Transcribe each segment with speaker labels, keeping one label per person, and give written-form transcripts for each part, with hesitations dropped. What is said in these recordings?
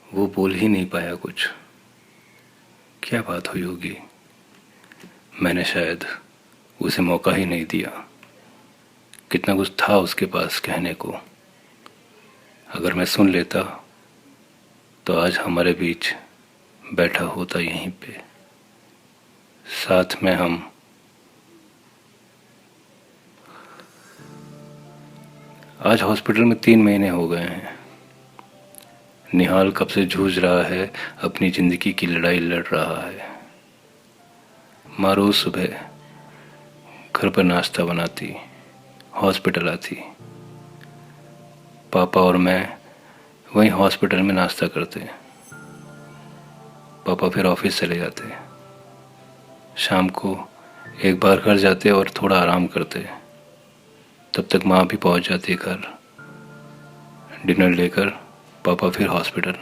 Speaker 1: वो बोल ही नहीं पाया कुछ। क्या बात हुई होगी? मैंने शायद उसे मौका ही नहीं दिया। कितना कुछ था उसके पास कहने को। अगर मैं सुन लेता तो आज हमारे बीच बैठा होता यहीं पे, साथ में हम। आज हॉस्पिटल में 3 महीने हो गए हैं। निहाल कब से जूझ रहा है, अपनी ज़िंदगी की लड़ाई लड़ रहा है। माँ रोज़ सुबह घर पर नाश्ता बनाती, हॉस्पिटल आती। पापा और मैं वहीं हॉस्पिटल में नाश्ता करते। पापा फिर ऑफिस चले जाते। शाम को एक बार घर जाते और थोड़ा आराम करते। तब तक माँ भी पहुंच जाती घर। डिनर लेकर पापा फिर हॉस्पिटल।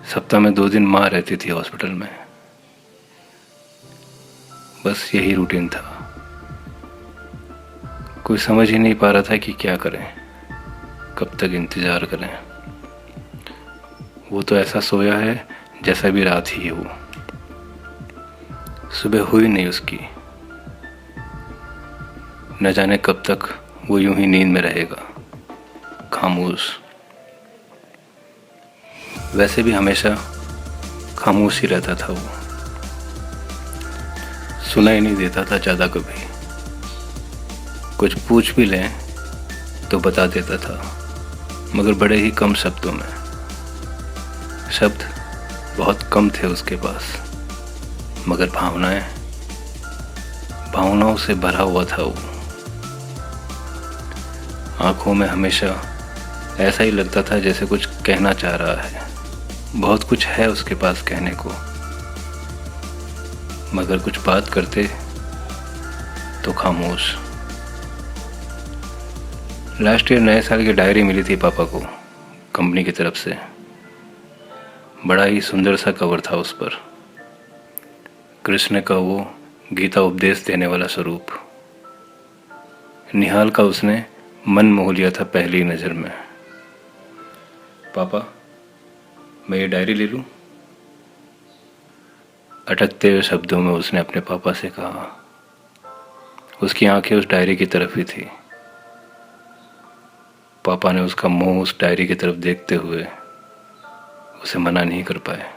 Speaker 1: सप्ताह में 2 दिन माँ रहती थी हॉस्पिटल में। बस यही रूटीन था। कोई समझ ही नहीं पा रहा था कि क्या करें, कब तक इंतज़ार करें। वो तो ऐसा सोया है जैसा भी रात ही है। वो सुबह हुई नहीं उसकी। न जाने कब तक वो यूं ही नींद में रहेगा, खामोश। वैसे भी हमेशा खामोश ही रहता था वो। सुनाई नहीं देता था ज़्यादा कभी। कुछ पूछ भी लें तो बता देता था, मगर बड़े ही कम शब्दों में। शब्द बहुत कम थे उसके पास, मगर भावनाओं से भरा हुआ था वो। आंखों में हमेशा ऐसा ही लगता था जैसे कुछ कहना चाह रहा है। बहुत कुछ है उसके पास कहने को, मगर कुछ बात करते तो खामोश। लास्ट ईयर नए साल की डायरी मिली थी पापा को कंपनी की तरफ से। बड़ा ही सुंदर सा कवर था उस पर। कृष्ण का वो गीता उपदेश देने वाला स्वरूप। निहाल का उसने मन मोह लिया था पहली नज़र में। पापा, मैं ये डायरी ले लूँ? अटकते हुए शब्दों में उसने अपने पापा से कहा। उसकी आंखें उस डायरी की तरफ ही थी। पापा ने उसका मुंह उस डायरी की तरफ देखते हुए उसे मना नहीं कर पाए।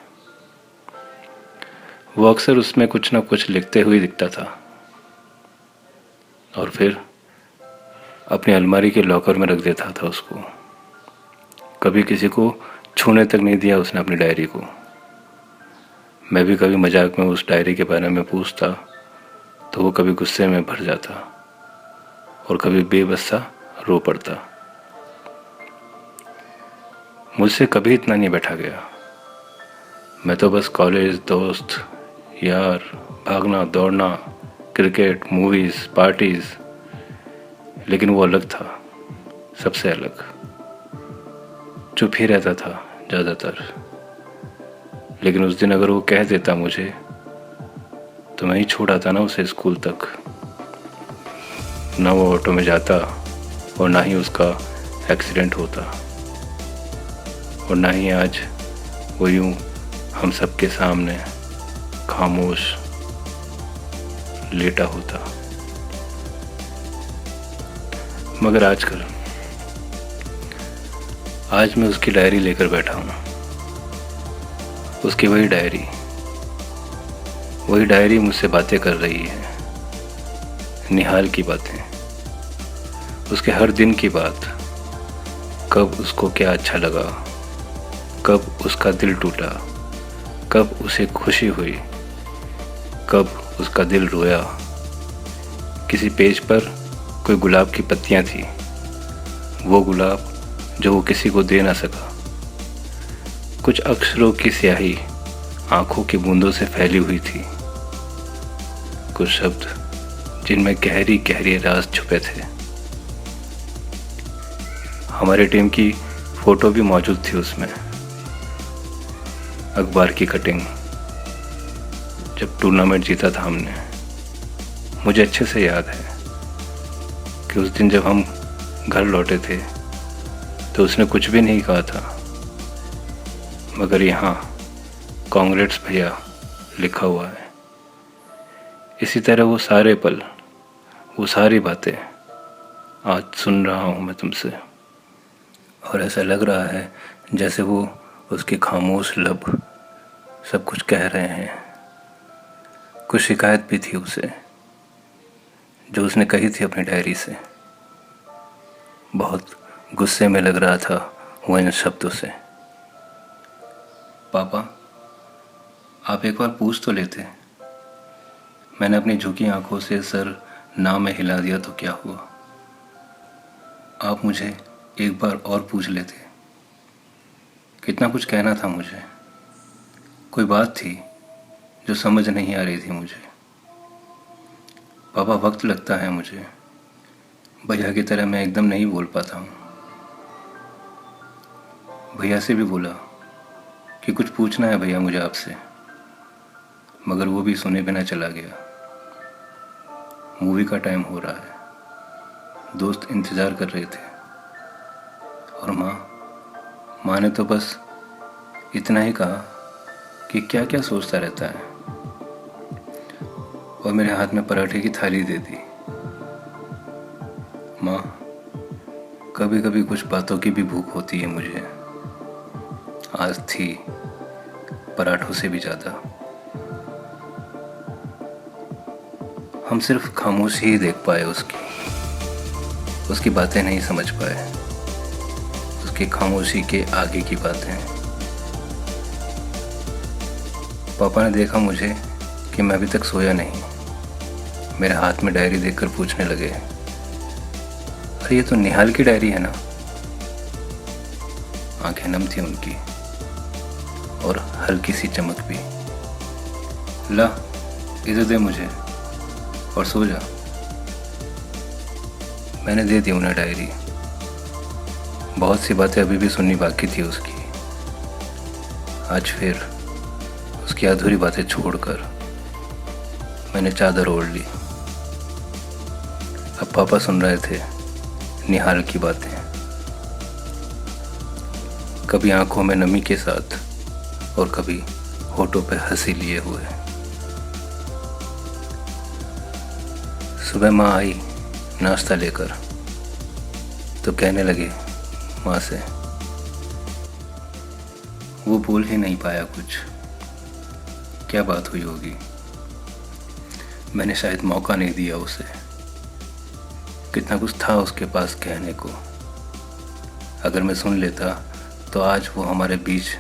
Speaker 1: वो अक्सर उसमें कुछ न कुछ लिखते हुए दिखता था, और फिर अपनी अलमारी के लॉकर में रख देता था उसको। कभी किसी को छूने तक नहीं दिया उसने अपनी डायरी को। मैं भी कभी मजाक में उस डायरी के बारे में पूछता तो वो कभी गुस्से में भर जाता और कभी बेबस सा रो पड़ता। मुझसे कभी इतना नहीं बैठा गया। मैं तो बस कॉलेज, दोस्त, यार, भागना दौड़ना, क्रिकेट, मूवीज़, पार्टीज़। लेकिन वो अलग था, सबसे अलग। चुप ही रहता था ज़्यादातर। लेकिन उस दिन अगर वो कह देता मुझे, तो मैं ही छोड़ आता ना उसे स्कूल तक। ना वो ऑटो में जाता और ना ही उसका एक्सीडेंट होता, और ना ही आज वो यूं हम सबके सामने खामोश लेटा होता। मगर आज मैं उसकी डायरी लेकर बैठा हूँ। उसकी वही डायरी मुझसे बातें कर रही है। निहाल की बातें, उसके हर दिन की बात। कब उसको क्या अच्छा लगा, कब उसका दिल टूटा, कब उसे खुशी हुई, कब उसका दिल रोया। किसी पेज पर कोई गुलाब की पत्तियां थी, वो गुलाब जो वो किसी को दे ना सका। कुछ अक्षरों की स्याही आंखों की बूंदों से फैली हुई थी। कुछ शब्द जिनमें गहरी गहरी राज छुपे थे। हमारी टीम की फोटो भी मौजूद थी उसमें। अखबार की कटिंग, जब टूर्नामेंट जीता था हमने। मुझे अच्छे से याद है कि उस दिन जब हम घर लौटे थे तो उसने कुछ भी नहीं कहा था। मगर यहाँ कांग्रेस भैया लिखा हुआ है। इसी तरह वो सारे पल, वो सारी बातें आज सुन रहा हूँ मैं तुमसे, और ऐसा लग रहा है जैसे वो उसके खामोश लब सब कुछ कह रहे हैं। कुछ शिकायत भी थी उसे, जो उसने कही थी अपनी डायरी से। बहुत गुस्से में लग रहा था वो इन शब्दों से। पापा, आप एक बार पूछ तो लेते। मैंने अपनी झुकी आंखों से सर ना में हिला दिया तो क्या हुआ? आप मुझे एक बार और पूछ लेते। कितना कुछ कहना था मुझे, कोई बात थी जो समझ नहीं आ रही थी मुझे। पापा, वक्त लगता है मुझे, भैया की तरह मैं एकदम नहीं बोल पाता हूँ। भैया से भी बोला कि कुछ पूछना है भैया मुझे आपसे, मगर वो भी सुने बिना चला गया। मूवी का टाइम हो रहा है, दोस्त इंतज़ार कर रहे थे, और माँ ने तो बस इतना ही कहा कि क्या क्या सोचता रहता है, और मेरे हाथ में पराठे की थाली दे दी। माँ, कभी कभी कुछ बातों की भी भूख होती है मुझे। आज थी पराठों से भी ज़्यादा। हम सिर्फ खामोशी ही देख पाए उसकी बातें नहीं समझ पाए, उसकी खामोशी के आगे की बातें। पापा ने देखा मुझे कि मैं अभी तक सोया नहीं, मेरे हाथ में डायरी देखकर पूछने लगे, अरे ये तो निहाल की डायरी है ना? आंखें नम थी उनकी और हल्की सी चमक भी। ला, इधर दे मुझे और सो जा। मैंने दे दी उन्हें डायरी। बहुत सी बातें अभी भी सुननी बाकी थी उसकी। आज फिर उसकी अधूरी बातें छोड़कर मैंने चादर ओढ़ ली। अब पापा सुन रहे थे निहाल की बातें, कभी आंखों में नमी के साथ और कभी होठों पे हंसी लिए हुए। सुबह माँ आई नाश्ता लेकर, तो कहने लगे माँ से। वो बोल ही नहीं पाया कुछ, क्या बात हुई होगी। मैंने शायद मौका नहीं दिया उसे। कितना कुछ था उसके पास कहने को। अगर मैं सुन लेता तो आज वो हमारे बीच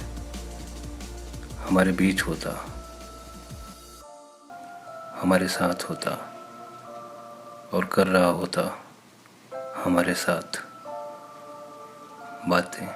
Speaker 1: होता, हमारे साथ होता और कर रहा होता हमारे साथ बातें।